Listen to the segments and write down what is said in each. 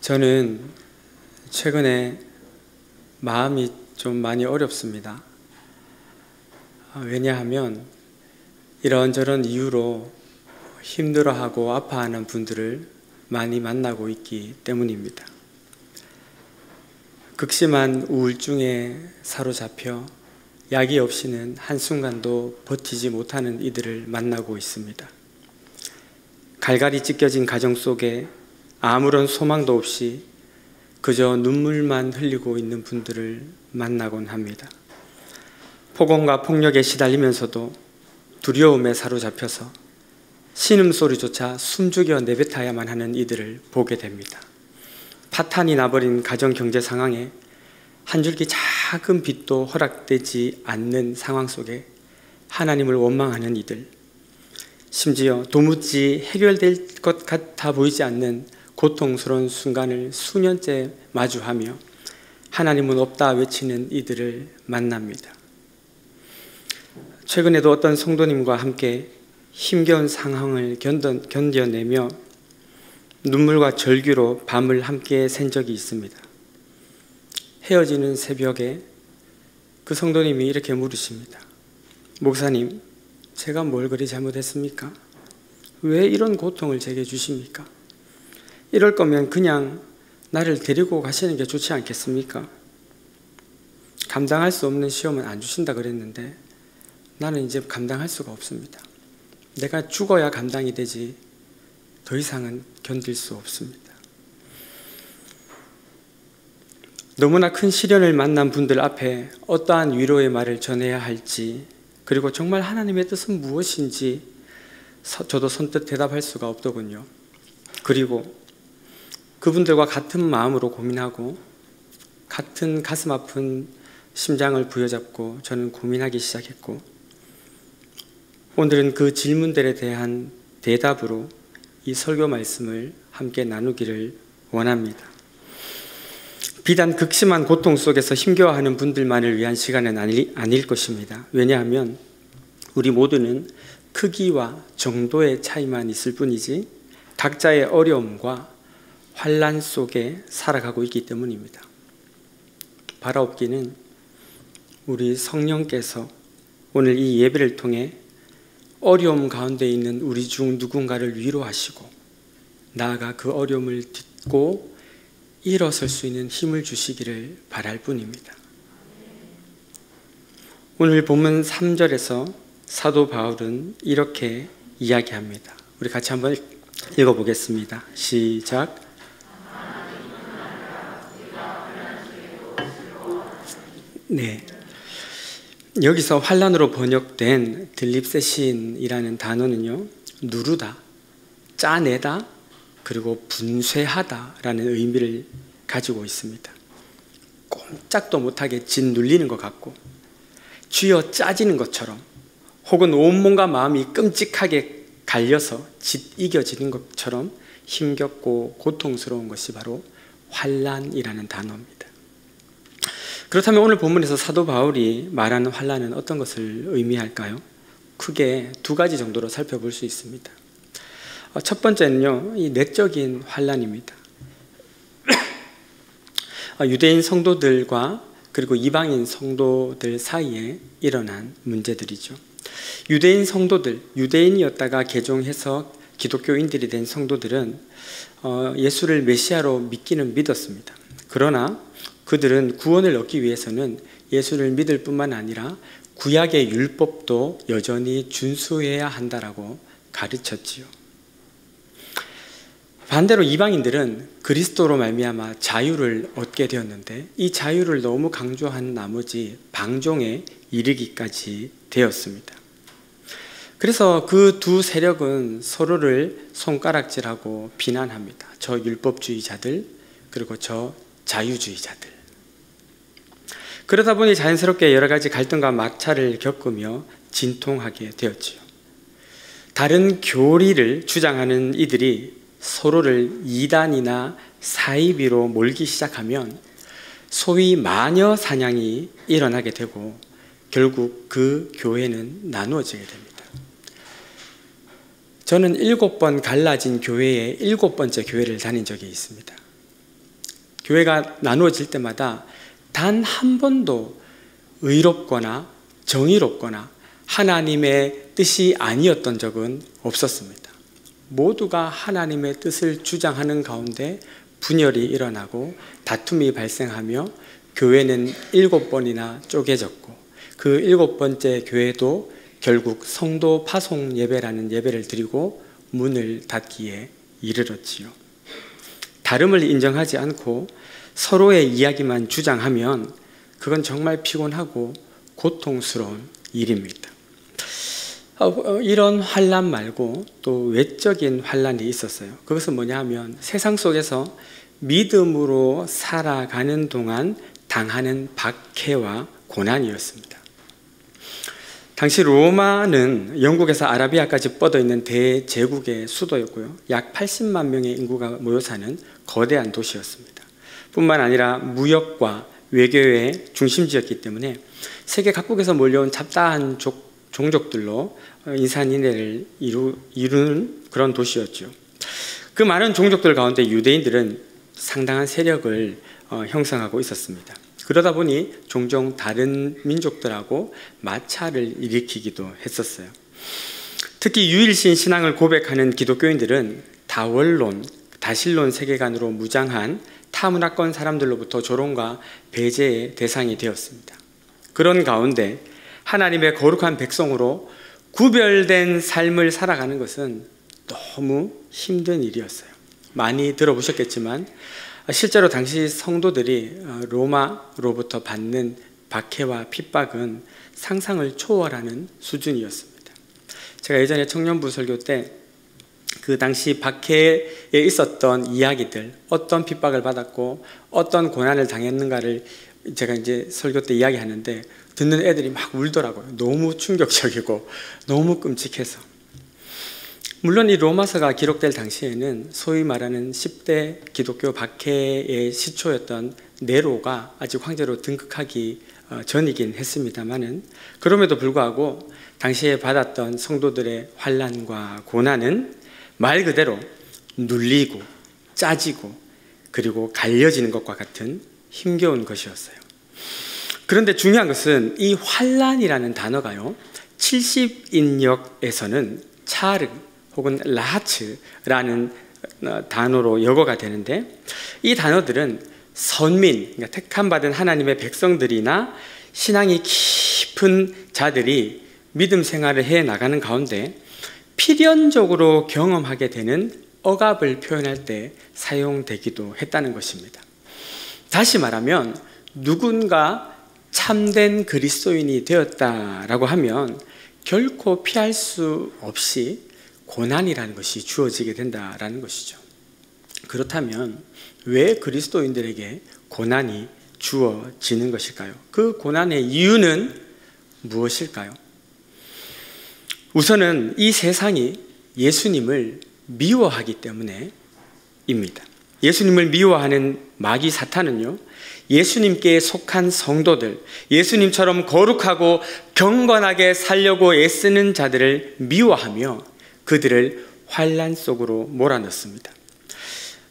저는 최근에 마음이 좀 많이 어렵습니다. 왜냐하면 이런저런 이유로 힘들어하고 아파하는 분들을 많이 만나고 있기 때문입니다. 극심한 우울증에 사로잡혀 약이 없이는 한순간도 버티지 못하는 이들을 만나고 있습니다. 갈갈이 찢겨진 가정 속에 아무런 소망도 없이 그저 눈물만 흘리고 있는 분들을 만나곤 합니다. 폭언과 폭력에 시달리면서도 두려움에 사로잡혀서 신음소리조차 숨죽여 내뱉어야만 하는 이들을 보게 됩니다. 파탄이 나버린 가정 경제 상황에 한 줄기 작은 빛도 허락되지 않는 상황 속에 하나님을 원망하는 이들, 심지어 도무지 해결될 것 같아 보이지 않는 고통스러운 순간을 수년째 마주하며 하나님은 없다 외치는 이들을 만납니다. 최근에도 어떤 성도님과 함께 힘겨운 상황을 견뎌내며 눈물과 절규로 밤을 함께 샌 적이 있습니다. 헤어지는 새벽에 그 성도님이 이렇게 물으십니다. 목사님, 제가 뭘 그리 잘못했습니까? 왜 이런 고통을 제게 주십니까? 이럴 거면 그냥 나를 데리고 가시는 게 좋지 않겠습니까? 감당할 수 없는 시험은 안 주신다 그랬는데 나는 이제 감당할 수가 없습니다. 내가 죽어야 감당이 되지 더 이상은 견딜 수 없습니다. 너무나 큰 시련을 만난 분들 앞에 어떠한 위로의 말을 전해야 할지, 그리고 정말 하나님의 뜻은 무엇인지 저도 선뜻 대답할 수가 없더군요. 그리고 그분들과 같은 마음으로 고민하고 같은 가슴 아픈 심장을 부여잡고 저는 고민하기 시작했고, 오늘은 그 질문들에 대한 대답으로 이 설교 말씀을 함께 나누기를 원합니다. 비단 극심한 고통 속에서 힘겨워하는 분들만을 위한 시간은 아닐 것입니다. 왜냐하면 우리 모두는 크기와 정도의 차이만 있을 뿐이지 각자의 어려움과 환난 속에 살아가고 있기 때문입니다. 바라옵기는 우리 성령께서 오늘 이 예배를 통해 어려움 가운데 있는 우리 중 누군가를 위로하시고 나아가 그 어려움을 딛고 일어설 수 있는 힘을 주시기를 바랄 뿐입니다. 오늘 본문 3절에서 사도 바울은 이렇게 이야기합니다. 우리 같이 한번 읽어보겠습니다. 시작. 네. 여기서 환난으로 번역된 들립세신이라는 단어는요, 누르다, 짜내다, 그리고 분쇄하다라는 의미를 가지고 있습니다. 꼼짝도 못하게 짓눌리는 것 같고 쥐어 짜지는 것처럼, 혹은 온몸과 마음이 끔찍하게 갈려서 짓이겨지는 것처럼 힘겹고 고통스러운 것이 바로 환난이라는 단어입니다. 그렇다면 오늘 본문에서 사도 바울이 말하는 환난은 어떤 것을 의미할까요? 크게 두 가지 정도로 살펴볼 수 있습니다. 첫 번째는요, 이 내적인 환난입니다. 유대인 성도들과 그리고 이방인 성도들 사이에 일어난 문제들이죠. 유대인 성도들, 유대인이었다가 개종해서 기독교인들이 된 성도들은 예수를 메시아로 믿기는 믿었습니다. 그러나 그들은 구원을 얻기 위해서는 예수를 믿을 뿐만 아니라 구약의 율법도 여전히 준수해야 한다라고 가르쳤지요. 반대로 이방인들은 그리스도로 말미암아 자유를 얻게 되었는데 이 자유를 너무 강조한 나머지 방종에 이르기까지 되었습니다. 그래서 그 두 세력은 서로를 손가락질하고 비난합니다. 저 율법주의자들, 그리고 저 자유주의자들. 그러다 보니 자연스럽게 여러 가지 갈등과 마찰을 겪으며 진통하게 되었지요. 다른 교리를 주장하는 이들이 서로를 이단이나 사이비로 몰기 시작하면 소위 마녀 사냥이 일어나게 되고 결국 그 교회는 나누어지게 됩니다. 저는 7번 갈라진 교회의 7번째 교회를 다닌 적이 있습니다. 교회가 나누어질 때마다 단 한 번도 의롭거나 정의롭거나 하나님의 뜻이 아니었던 적은 없었습니다. 모두가 하나님의 뜻을 주장하는 가운데 분열이 일어나고 다툼이 발생하며 교회는 7번이나 쪼개졌고 그 7번째 교회도 결국 성도 파송 예배라는 예배를 드리고 문을 닫기에 이르렀지요. 다름을 인정하지 않고 서로의 이야기만 주장하면 그건 정말 피곤하고 고통스러운 일입니다. 이런 환난 말고 또 외적인 환난이 있었어요. 그것은 뭐냐 하면 세상 속에서 믿음으로 살아가는 동안 당하는 박해와 고난이었습니다. 당시 로마는 영국에서 아라비아까지 뻗어있는 대제국의 수도였고요. 약 80만 명의 인구가 모여 사는 거대한 도시였습니다. 뿐만 아니라 무역과 외교의 중심지였기 때문에 세계 각국에서 몰려온 잡다한 종족들로 인산인해를 이루는 그런 도시였죠. 그 많은 종족들 가운데 유대인들은 상당한 세력을 형성하고 있었습니다. 그러다 보니 종종 다른 민족들하고 마찰을 일으키기도 했었어요. 특히 유일신 신앙을 고백하는 기독교인들은 다원론, 다신론 세계관으로 무장한 타문화권 사람들로부터 조롱과 배제의 대상이 되었습니다. 그런 가운데 하나님의 거룩한 백성으로 구별된 삶을 살아가는 것은 너무 힘든 일이었어요. 많이 들어보셨겠지만 실제로 당시 성도들이 로마로부터 받는 박해와 핍박은 상상을 초월하는 수준이었습니다. 제가 예전에 청년부 설교 때 그 당시 박해에 있었던 이야기들, 어떤 핍박을 받았고 어떤 고난을 당했는가를 제가 이제 설교 때 이야기하는데 듣는 애들이 막 울더라고요. 너무 충격적이고 너무 끔찍해서. 물론 이 로마서가 기록될 당시에는 소위 말하는 10대 기독교 박해의 시초였던 네로가 아직 황제로 등극하기 전이긴 했습니다만은 그럼에도 불구하고 당시에 받았던 성도들의 환난과 고난은 말 그대로 눌리고 짜지고 그리고 갈려지는 것과 같은 힘겨운 것이었어요. 그런데 중요한 것은 이 환난이라는 단어가요, 70인역에서는 차르 혹은 라하츠라는 단어로 역어가 되는데 이 단어들은 선민, 그러니까 택함받은 하나님의 백성들이나 신앙이 깊은 자들이 믿음 생활을 해 나가는 가운데 필연적으로 경험하게 되는 억압을 표현할 때 사용되기도 했다는 것입니다. 다시 말하면 누군가 참된 그리스도인이 되었다라고 하면 결코 피할 수 없이 고난이라는 것이 주어지게 된다라는 것이죠. 그렇다면 왜 그리스도인들에게 고난이 주어지는 것일까요? 그 고난의 이유는 무엇일까요? 우선은 이 세상이 예수님을 미워하기 때문에입니다. 예수님을 미워하는 마귀 사탄은요, 예수님께 속한 성도들, 예수님처럼 거룩하고 경건하게 살려고 애쓰는 자들을 미워하며 그들을 환난 속으로 몰아넣습니다.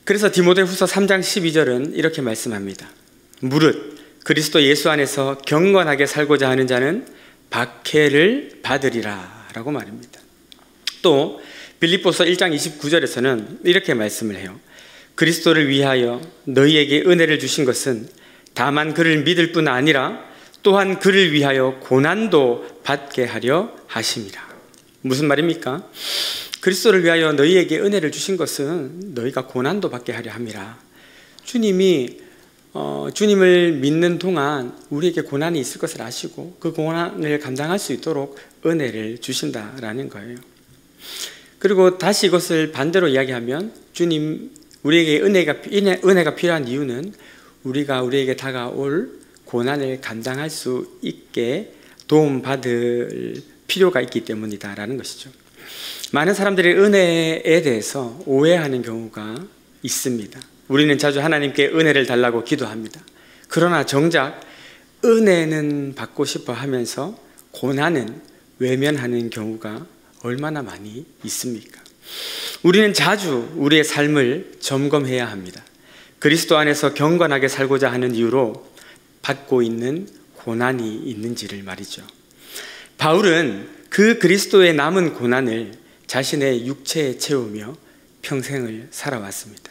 그래서 디모데후서 3장 12절은 이렇게 말씀합니다. 무릇 그리스도 예수 안에서 경건하게 살고자 하는 자는 박해를 받으리라 라고 말입니다. 또 빌립보서 1장 29절에서는 이렇게 말씀을 해요. 그리스도를 위하여 너희에게 은혜를 주신 것은 다만 그를 믿을 뿐 아니라 또한 그를 위하여 고난도 받게 하려 하심이라. 무슨 말입니까? 그리스도를 위하여 너희에게 은혜를 주신 것은 너희가 고난도 받게 하려 함이라. 주님이 주님을 믿는 동안 우리에게 고난이 있을 것을 아시고 그 고난을 감당할 수 있도록 은혜를 주신다라는 거예요. 그리고 다시 이것을 반대로 이야기하면 주님, 우리에게 은혜가 필요한 이유는 우리가 우리에게 다가올 고난을 감당할 수 있게 도움받을 필요가 있기 때문이다라는 것이죠. 많은 사람들이 은혜에 대해서 오해하는 경우가 있습니다. 우리는 자주 하나님께 은혜를 달라고 기도합니다. 그러나 정작 은혜는 받고 싶어 하면서 고난은 외면하는 경우가 얼마나 많이 있습니까? 우리는 자주 우리의 삶을 점검해야 합니다. 그리스도 안에서 경건하게 살고자 하는 이유로 받고 있는 고난이 있는지를 말이죠. 바울은 그 그리스도의 남은 고난을 자신의 육체에 채우며 평생을 살아왔습니다.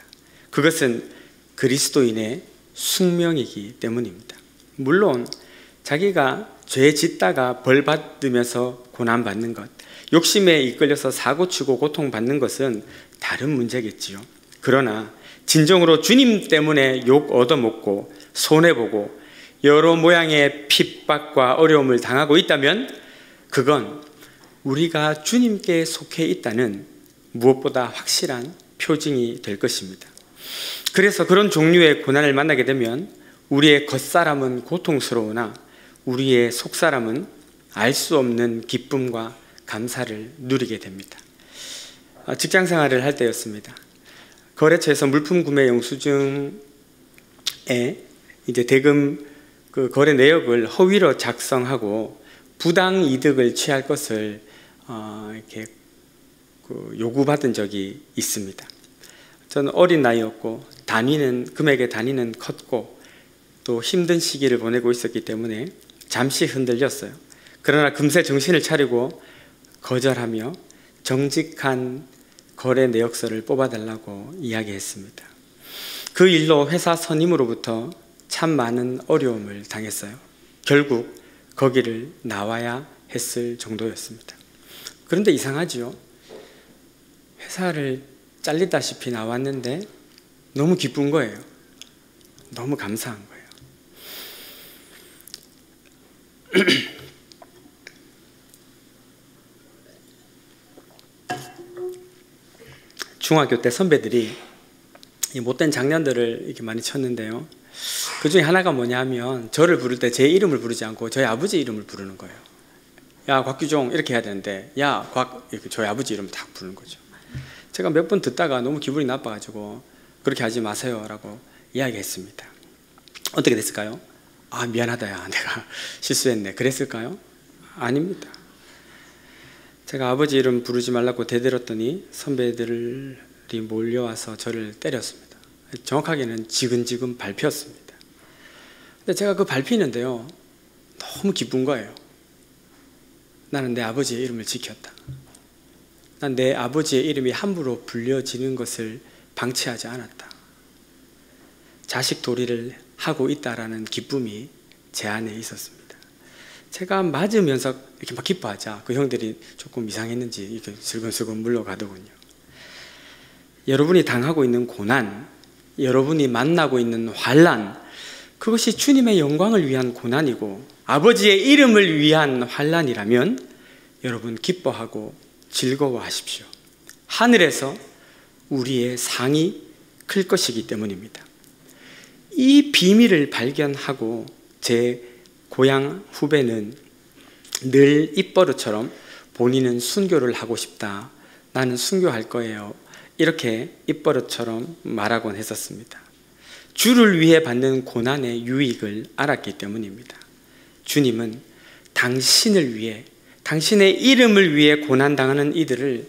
그것은 그리스도인의 숙명이기 때문입니다. 물론 자기가 죄 짓다가 벌 받으면서 고난받는 것, 욕심에 이끌려서 사고치고 고통받는 것은 다른 문제겠지요. 그러나 진정으로 주님 때문에 욕 얻어먹고 손해보고 여러 모양의 핍박과 어려움을 당하고 있다면 그건 우리가 주님께 속해 있다는 무엇보다 확실한 표징이 될 것입니다. 그래서 그런 종류의 고난을 만나게 되면 우리의 겉사람은 고통스러우나 우리의 속사람은 알 수 없는 기쁨과 감사를 누리게 됩니다. 직장 생활을 할 때였습니다. 거래처에서 물품 구매 영수증에 이제 대금 그 거래 내역을 허위로 작성하고 부당 이득을 취할 것을 이렇게 요구받은 적이 있습니다. 저는 어린 나이였고 금액의 단위는 컸고 또 힘든 시기를 보내고 있었기 때문에 잠시 흔들렸어요. 그러나 금세 정신을 차리고 거절하며 정직한 거래 내역서를 뽑아달라고 이야기했습니다. 그 일로 회사 선임으로부터 참 많은 어려움을 당했어요. 결국 거기를 나와야 했을 정도였습니다. 그런데 이상하지요. 회사를 잘리다시피 나왔는데 너무 기쁜 거예요. 너무 감사한 거예요. 중학교 때 선배들이 이 못된 장난들을 이렇게 많이 쳤는데요. 그 중에 하나가 뭐냐면 저를 부를 때 제 이름을 부르지 않고 저희 아버지 이름을 부르는 거예요. 야 곽규종 이렇게 해야 되는데 야 곽 이렇게 저희 아버지 이름을 딱 부르는 거죠. 제가 몇 번 듣다가 너무 기분이 나빠가지고 그렇게 하지 마세요 라고 이야기했습니다. 어떻게 됐을까요? 아 미안하다 야 내가 실수했네 그랬을까요? 아닙니다. 제가 아버지 이름 부르지 말라고 대들었더니 선배들이 몰려와서 저를 때렸습니다. 정확하게는 지근지근 밟혔습니다. 근데 제가 그 밟히는데요 너무 기쁜 거예요. 나는 내 아버지의 이름을 지켰다. 난 내 아버지의 이름이 함부로 불려지는 것을 방치하지 않았다. 자식 도리를 하고 있다라는 기쁨이 제 안에 있었습니다. 제가 맞으면서 이렇게 막 기뻐하자 그 형들이 조금 이상했는지 이렇게 슬금슬금 물러가더군요. 여러분이 당하고 있는 고난, 여러분이 만나고 있는 환난, 그것이 주님의 영광을 위한 고난이고 아버지의 이름을 위한 환난이라면 여러분 기뻐하고 즐거워하십시오. 하늘에서 우리의 상이 클 것이기 때문입니다. 이 비밀을 발견하고 제 고향 후배는 늘 입버릇처럼 본인은 순교를 하고 싶다. 나는 순교할 거예요. 이렇게 입버릇처럼 말하곤 했었습니다. 주를 위해 받는 고난의 유익을 알았기 때문입니다. 주님은 당신을 위해, 당신의 이름을 위해 고난당하는 이들을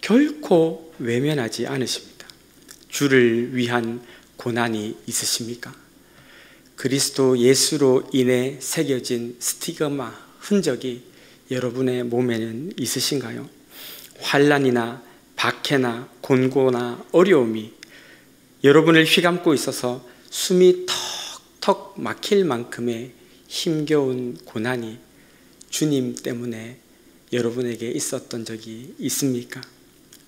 결코 외면하지 않으십니다. 주를 위한 고난이 있으십니까? 그리스도 예수로 인해 새겨진 스티그마, 흔적이 여러분의 몸에는 있으신가요? 환난이나 박해나 곤고나 어려움이 여러분을 휘감고 있어서 숨이 턱턱 막힐 만큼의 힘겨운 고난이 주님 때문에 여러분에게 있었던 적이 있습니까?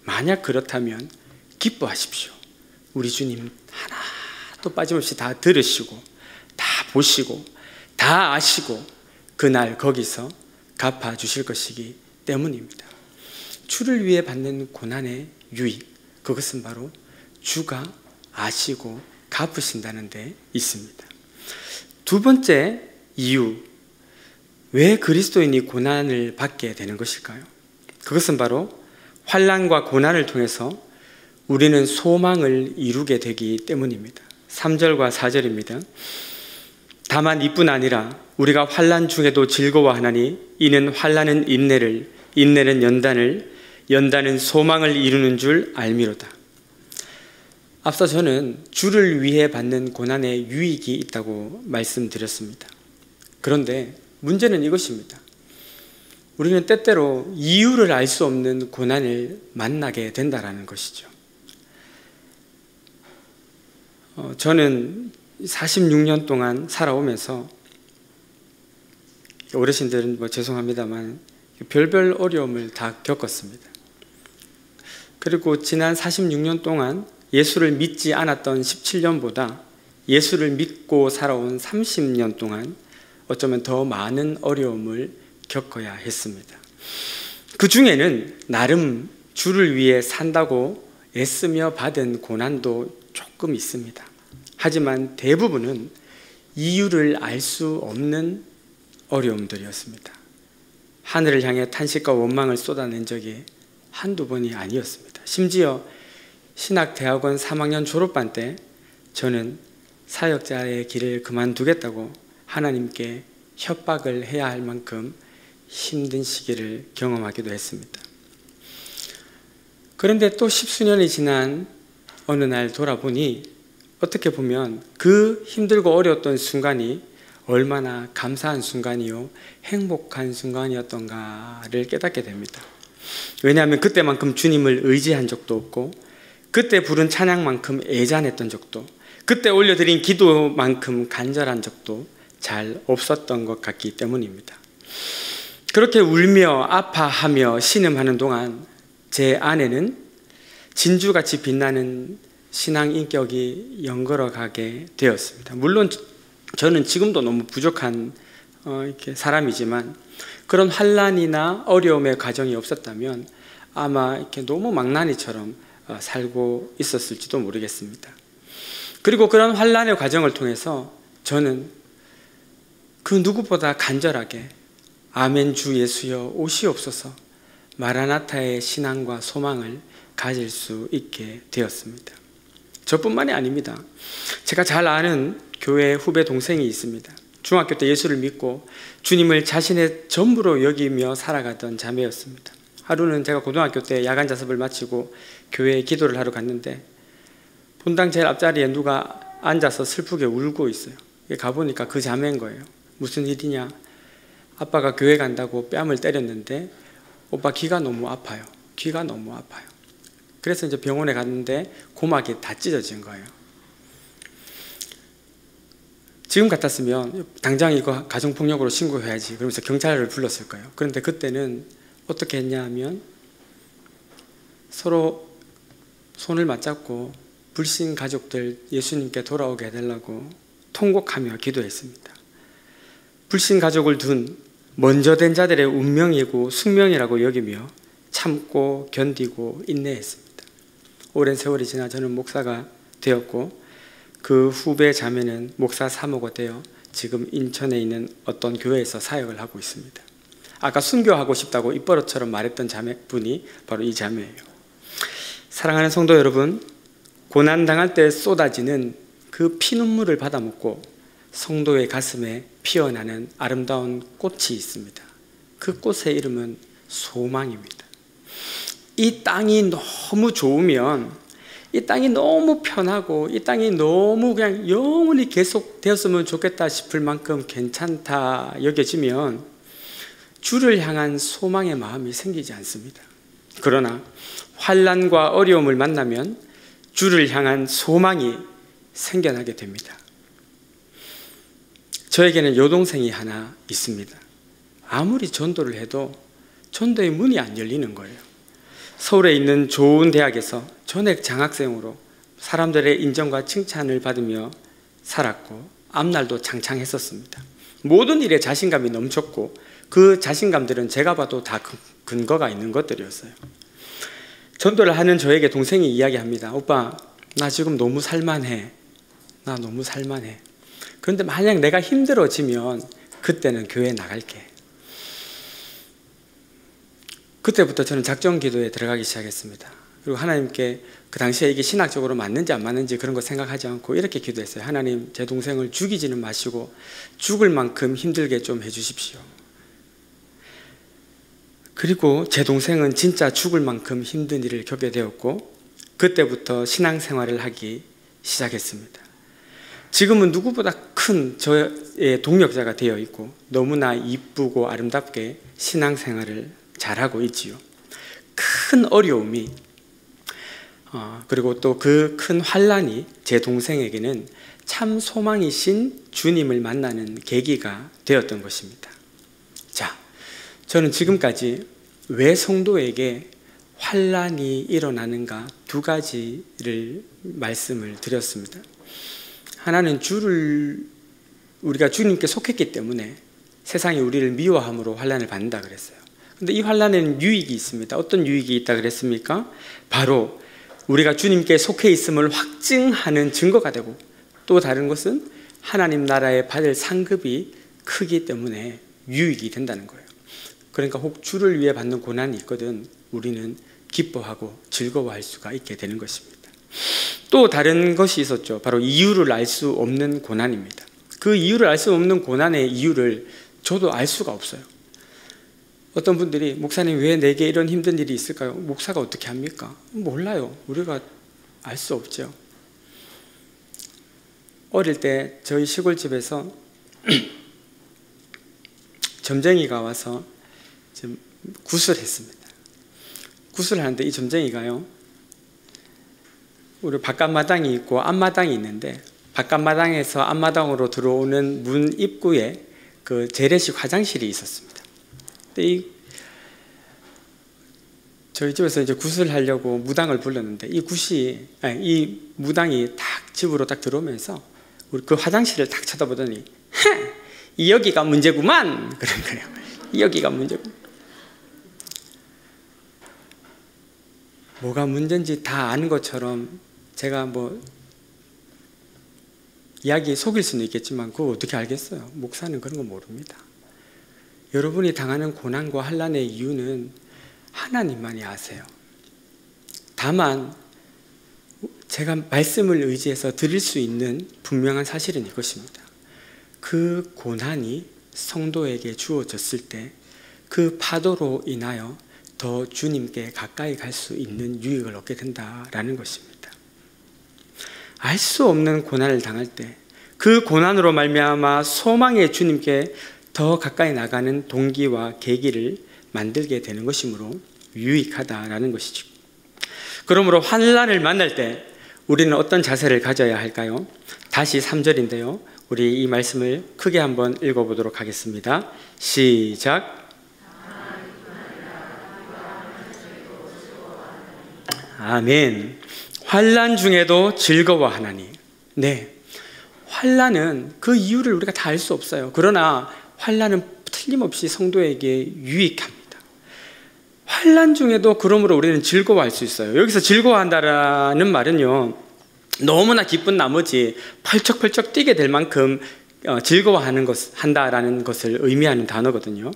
만약 그렇다면 기뻐하십시오. 우리 주님 하나도 빠짐없이 다 들으시고 다 보시고 다 아시고 그날 거기서 갚아주실 것이기 때문입니다. 주를 위해 받는 고난의 유익, 그것은 바로 주가 아시고 갚으신다는 데 있습니다. 두 번째 이유, 왜 그리스도인이 고난을 받게 되는 것일까요? 그것은 바로 환난과 고난을 통해서 우리는 소망을 이루게 되기 때문입니다. 3절과 4절입니다. 다만 이뿐 아니라 우리가 환난 중에도 즐거워하나니 이는 환난은 인내를, 인내는 연단을, 연단은 소망을 이루는 줄 알미로다. 앞서 저는 주를 위해 받는 고난에 유익이 있다고 말씀드렸습니다. 그런데 문제는 이것입니다. 우리는 때때로 이유를 알 수 없는 고난을 만나게 된다는 것이죠. 저는 46년 동안 살아오면서, 어르신들은 죄송합니다만 별별 어려움을 다 겪었습니다. 그리고 지난 46년 동안 예수를 믿지 않았던 17년보다 예수를 믿고 살아온 30년 동안 어쩌면 더 많은 어려움을 겪어야 했습니다. 그 중에는 나름 주를 위해 산다고 애쓰며 받은 고난도 조금 있습니다. 하지만 대부분은 이유를 알 수 없는 어려움들이었습니다. 하늘을 향해 탄식과 원망을 쏟아낸 적이 한두 번이 아니었습니다. 심지어 신학대학원 3학년 졸업반 때 저는 사역자의 길을 그만두겠다고 하나님께 협박을 해야 할 만큼 힘든 시기를 경험하기도 했습니다. 그런데 또 십수년이 지난 어느 날 돌아보니 어떻게 보면 그 힘들고 어려웠던 순간이 얼마나 감사한 순간이요, 행복한 순간이었던가를 깨닫게 됩니다. 왜냐하면 그때만큼 주님을 의지한 적도 없고, 그때 부른 찬양만큼 애잔했던 적도, 그때 올려드린 기도만큼 간절한 적도 잘 없었던 것 같기 때문입니다. 그렇게 울며 아파하며 신음하는 동안 제 안에는 진주같이 빛나는 신앙 인격이 연걸어가게 되었습니다. 물론 저는 지금도 너무 부족한 이렇게 사람이지만, 그런 환난이나 어려움의 과정이 없었다면 아마 이렇게 너무 망나니처럼 살고 있었을지도 모르겠습니다. 그리고 그런 환난의 과정을 통해서 저는 그 누구보다 간절하게 아멘 주 예수여 오시옵소서, 마라나타의 신앙과 소망을 가질 수 있게 되었습니다. 저뿐만이 아닙니다. 제가 잘 아는 교회 후배 동생이 있습니다. 중학교 때 예수를 믿고 주님을 자신의 전부로 여기며 살아가던 자매였습니다. 하루는 제가 고등학교 때 야간 자습을 마치고 교회에 기도를 하러 갔는데 본당 제일 앞자리에 누가 앉아서 슬프게 울고 있어요. 가보니까 그 자매인 거예요. 무슨 일이냐? 아빠가 교회 간다고 뺨을 때렸는데 오빠 귀가 너무 아파요. 귀가 너무 아파요. 그래서 이제 병원에 갔는데 고막이 다 찢어진 거예요. 지금 같았으면 당장 이거 가정폭력으로 신고해야지 그러면서 경찰을 불렀을 거예요. 그런데 그때는 어떻게 했냐 하면 서로 손을 맞잡고 불신 가족들 예수님께 돌아오게 해달라고 통곡하며 기도했습니다. 불신 가족을 둔 먼저 된 자들의 운명이고 숙명이라고 여기며 참고 견디고 인내했습니다. 오랜 세월이 지나 저는 목사가 되었고, 그 후배 자매는 목사 사모가 되어 지금 인천에 있는 어떤 교회에서 사역을 하고 있습니다. 아까 순교하고 싶다고 입버릇처럼 말했던 자매분이 바로 이 자매예요. 사랑하는 성도 여러분, 고난당할 때 쏟아지는 그 피눈물을 받아먹고 성도의 가슴에 피어나는 아름다운 꽃이 있습니다. 그 꽃의 이름은 소망입니다. 이 땅이 너무 좋으면, 이 땅이 너무 편하고, 이 땅이 너무 그냥 영원히 계속 되었으면 좋겠다 싶을 만큼 괜찮다 여겨지면 주를 향한 소망의 마음이 생기지 않습니다. 그러나 환난과 어려움을 만나면 주를 향한 소망이 생겨나게 됩니다. 저에게는 여동생이 하나 있습니다. 아무리 전도를 해도 전도의 문이 안 열리는 거예요. 서울에 있는 좋은 대학에서 전액 장학생으로 사람들의 인정과 칭찬을 받으며 살았고 앞날도 장창했었습니다. 모든 일에 자신감이 넘쳤고 그 자신감들은 제가 봐도 다 근거가 있는 것들이었어요. 전도를 하는 저에게 동생이 이야기합니다. 오빠, 나 지금 너무 살만해. 나 너무 살만해. 그런데 만약 내가 힘들어지면 그때는 교회 나갈게. 그때부터 저는 작정 기도에 들어가기 시작했습니다. 그리고 하나님께 그 당시에 이게 신학적으로 맞는지 안 맞는지 그런 거 생각하지 않고 이렇게 기도했어요. 하나님, 제 동생을 죽이지는 마시고 죽을 만큼 힘들게 좀 해주십시오. 그리고 제 동생은 진짜 죽을 만큼 힘든 일을 겪게 되었고, 그때부터 신앙생활을 하기 시작했습니다. 지금은 누구보다 큰 저의 동력자가 되어 있고 너무나 이쁘고 아름답게 신앙생활을 잘하고 있지요. 큰 어려움이 그리고 또 그 큰 환난이 제 동생에게는 참 소망이신 주님을 만나는 계기가 되었던 것입니다. 자, 저는 지금까지 왜 성도에게 환난이 일어나는가 두 가지를 말씀을 드렸습니다. 하나는 우리가 주님께 속했기 때문에 세상이 우리를 미워함으로 환난을 받는다 그랬어요. 근데 이 환난에는 유익이 있습니다. 어떤 유익이 있다 그랬습니까? 바로 우리가 주님께 속해 있음을 확증하는 증거가 되고, 또 다른 것은 하나님 나라에 받을 상급이 크기 때문에 유익이 된다는 거예요. 그러니까 혹 주를 위해 받는 고난이 있거든 우리는 기뻐하고 즐거워할 수가 있게 되는 것입니다. 또 다른 것이 있었죠. 바로 이유를 알 수 없는 고난입니다. 그 이유를 알 수 없는 고난의 이유를 저도 알 수가 없어요. 어떤 분들이 목사님 왜 내게 이런 힘든 일이 있을까요? 목사가 어떻게 합니까? 몰라요. 우리가 알 수 없죠. 어릴 때 저희 시골집에서 점쟁이가 와서 구슬했습니다. 구슬하는데 이 점쟁이가요, 우리 바깥마당이 있고 앞마당이 있는데 바깥마당에서 앞마당으로 들어오는 문 입구에 그 재래식 화장실이 있었습니다. 근데 저희 집에서 이제 구슬하려고 무당을 불렀는데 이 무당이 딱 집으로 딱 들어오면서 우리 그 화장실을 딱 쳐다보더니 여기가 문제구만 그런 거예요. 여기가 문제구만. 뭐가 문제인지 다 아는 것처럼 제가 이야기 속일 수는 있겠지만 그거 어떻게 알겠어요? 목사는 그런 거 모릅니다. 여러분이 당하는 고난과 환난의 이유는 하나님만이 아세요. 다만 제가 말씀을 의지해서 드릴 수 있는 분명한 사실은 이것입니다. 그 고난이 성도에게 주어졌을 때 그 파도로 인하여 더 주님께 가까이 갈 수 있는 유익을 얻게 된다라는 것입니다. 알 수 없는 고난을 당할 때 그 고난으로 말미암아 소망의 주님께 더 가까이 나가는 동기와 계기를 만들게 되는 것이므로 유익하다라는 것이죠. 그러므로 환난을 만날 때 우리는 어떤 자세를 가져야 할까요? 다시 3절인데요. 우리 이 말씀을 크게 한번 읽어보도록 하겠습니다. 시작. 아멘. 환난 중에도 즐거워하나니. 네, 환난은 그 이유를 우리가 다 알 수 없어요. 그러나 환난은 틀림없이 성도에게 유익합니다. 환난 중에도 그러므로 우리는 즐거워할 수 있어요. 여기서 즐거워한다라는 말은요, 너무나 기쁜 나머지 펄쩍펄쩍 뛰게 될 만큼 한다라는 것을 의미하는 단어거든요.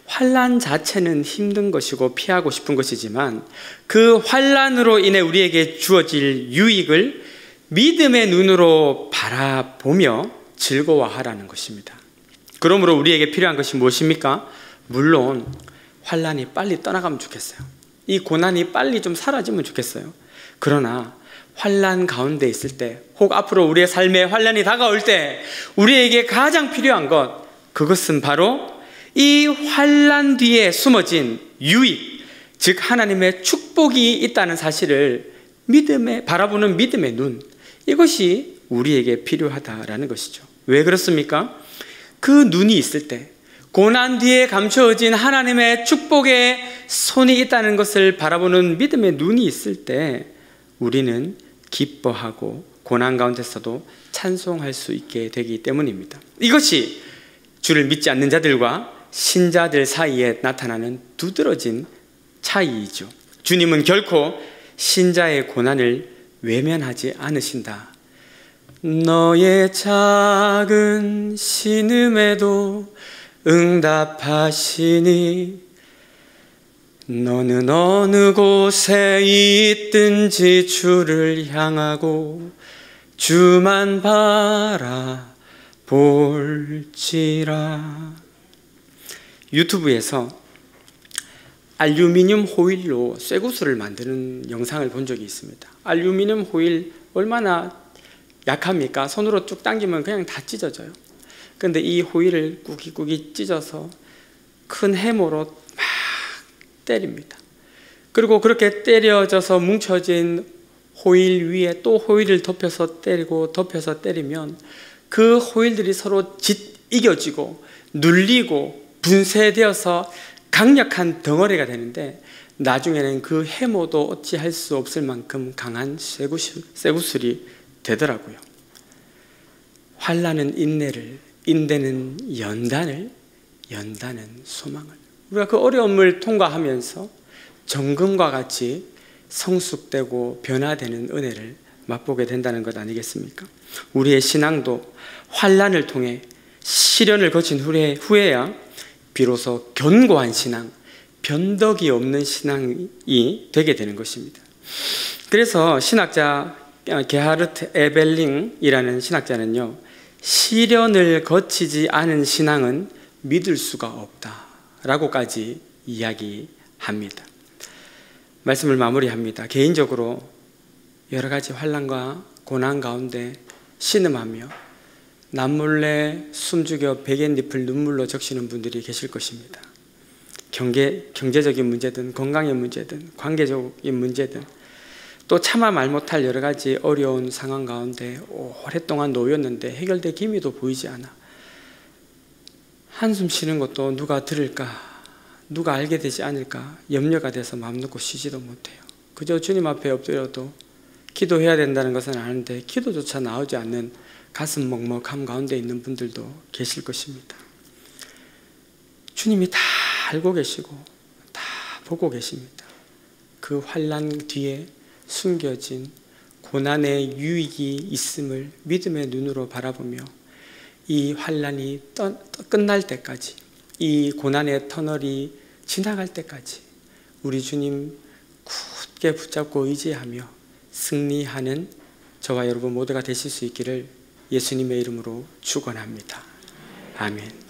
환난 자체는 힘든 것이고 피하고 싶은 것이지만 그 환난으로 인해 우리에게 주어질 유익을 믿음의 눈으로 바라보며 즐거워하라는 것입니다. 그러므로 우리에게 필요한 것이 무엇입니까? 물론 환난이 빨리 떠나가면 좋겠어요. 이 고난이 빨리 좀 사라지면 좋겠어요. 그러나 환난 가운데 있을 때, 혹 앞으로 우리의 삶에 환난이 다가올 때 우리에게 가장 필요한 것, 그것은 바로 이 환난 뒤에 숨어진 유익, 즉 하나님의 축복이 있다는 사실을 바라보는 믿음의 눈, 이것이 우리에게 필요하다라는 것이죠. 왜 그렇습니까? 그 눈이 있을 때, 고난 뒤에 감춰진 하나님의 축복의 손이 있다는 것을 바라보는 믿음의 눈이 있을 때 우리는 기뻐하고 고난 가운데서도 찬송할 수 있게 되기 때문입니다. 이것이 주를 믿지 않는 자들과 신자들 사이에 나타나는 두드러진 차이이죠. 주님은 결코 신자의 고난을 외면하지 않으신다. 너의 작은 신음에도 응답하시니 너는 어느 곳에 있든지 주를 향하고 주만 바라볼지라. 유튜브에서 알루미늄 호일로 쇠구슬을 만드는 영상을 본 적이 있습니다. 알루미늄 호일 얼마나 약합니까? 손으로 쭉 당기면 그냥 다 찢어져요. 그런데 이 호일을 꾸깃꾸깃 찢어서 큰 해모로 막 때립니다. 그리고 그렇게 때려져서 뭉쳐진 호일 위에 또 호일을 덮여서 때리고 덮여서 때리면 그 호일들이 서로 이겨지고 눌리고 분쇄되어서 강력한 덩어리가 되는데, 나중에는 그 해모도 어찌할 수 없을 만큼 강한 쇠구슬이 되더라고요. 환난은 인내를, 인내는 연단을, 연단은 소망을. 우리가 그 어려움을 통과하면서 정금과 같이 성숙되고 변화되는 은혜를 맛보게 된다는 것 아니겠습니까? 우리의 신앙도 환난을 통해 시련을 거친 후에야 비로소 견고한 신앙, 변덕이 없는 신앙이 되게 되는 것입니다. 그래서 신학자 게하르트 에벨링이라는 신학자는요, 시련을 거치지 않은 신앙은 믿을 수가 없다라고까지 이야기합니다. 말씀을 마무리합니다. 개인적으로 여러 가지 환난과 고난 가운데 신음하며 남몰래 숨죽여 베갯잎을 눈물로 적시는 분들이 계실 것입니다. 경제적인 문제든 건강의 문제든 관계적인 문제든 또 차마 말 못할 여러 가지 어려운 상황 가운데 오랫동안 놓였는데 해결될 기미도 보이지 않아 한숨 쉬는 것도 누가 들을까, 누가 알게 되지 않을까 염려가 돼서 마음 놓고 쉬지도 못해요. 그저 주님 앞에 엎드려도 기도해야 된다는 것은 아는데 기도조차 나오지 않는 가슴 먹먹함 가운데 있는 분들도 계실 것입니다. 주님이 다 알고 계시고 다 보고 계십니다. 그 환난 뒤에 숨겨진 고난의 유익이 있음을 믿음의 눈으로 바라보며 이 환난이 끝날 때까지, 이 고난의 터널이 지나갈 때까지 우리 주님 굳게 붙잡고 의지하며 승리하는 저와 여러분 모두가 되실 수 있기를 예수님의 이름으로 축원합니다. 아멘.